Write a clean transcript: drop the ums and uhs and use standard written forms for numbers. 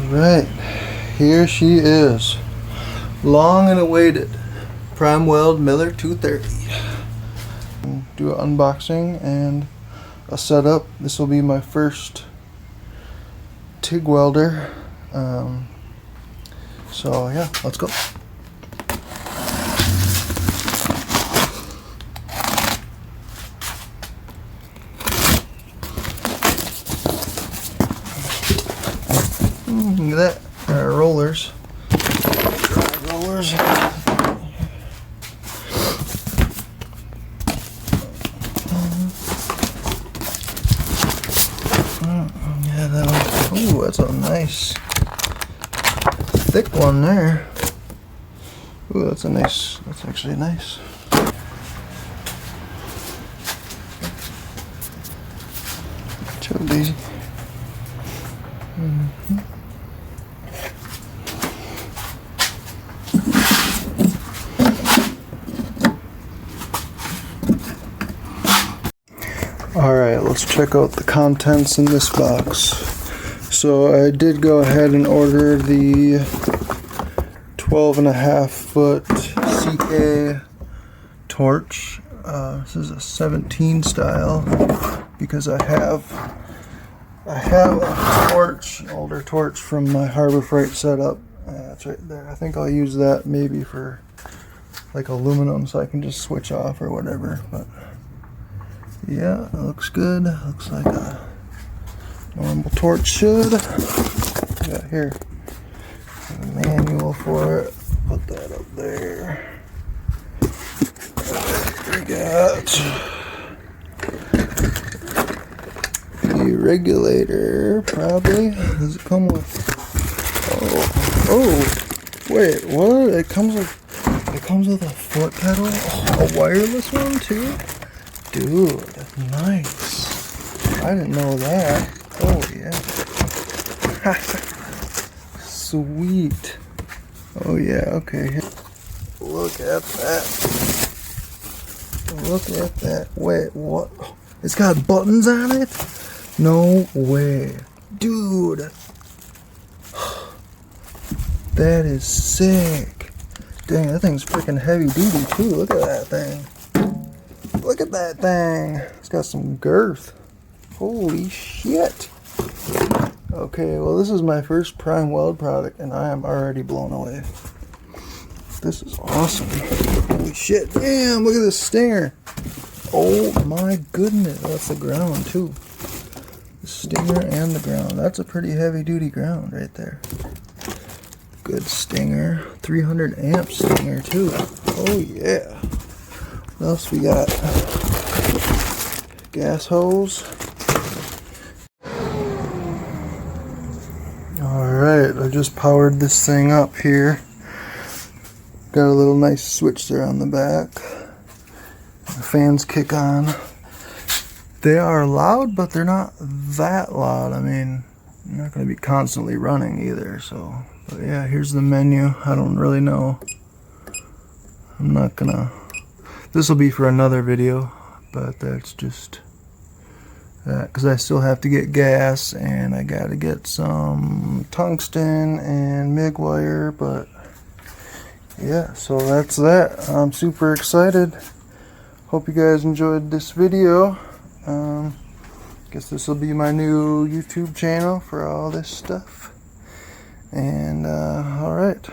Alright, here she is. Long and awaited PrimeWeld Miller 230. Do an unboxing and a setup. This will be my first TIG welder. So yeah, let's go. Look at that. There are rollers. Drive rollers. Yeah, that one. Ooh, that's a nice thick one there. Ooh, that's actually nice. Chug Daisy. Alright, let's check out the contents in this box. So I did go ahead and order the 12.5 foot CK torch. This is a 17 style because I have a torch, an older torch from my Harbor Freight setup. That's right there. I think I'll use that maybe for like aluminum so I can just switch off or whatever. But yeah, it looks good. Looks like a normal torch should. Got here a manual for it. Put that up there. We got the regulator, probably. Does it come with? Oh, wait, what? It comes with a foot pedal, a wireless one too. Dude, nice. I didn't know that. Oh yeah. Sweet. Oh yeah, okay. Look at that. Look at that. Wait, what? It's got buttons on it? No way. Dude. That is sick. Dang, that thing's freaking heavy duty too. Look at that thing. Look at that thing. It's got some girth. Holy shit. Okay, well this is my first PrimeWeld product and I am already blown away. This is awesome. Holy shit. Damn, look at this stinger. Oh my goodness. That's the ground too. The stinger and the ground. That's a pretty heavy duty ground right there. Good stinger. 300 amp stinger too. Oh yeah. What else we got? Gas hose. Alright, I just powered this thing up here. Got a little nice switch there on the back. The fans kick on. They are loud, but they're not that loud. I mean, they're not going to be constantly running either. So, but yeah, here's the menu. I don't really know. I'm not gonna. This will be for another video, but that's just that because I still have to get gas and I got to get some tungsten and MIG wire. But yeah, so that's that. I'm super excited. Hope you guys enjoyed this video. Guess this will be my new YouTube channel for all this stuff. And alright.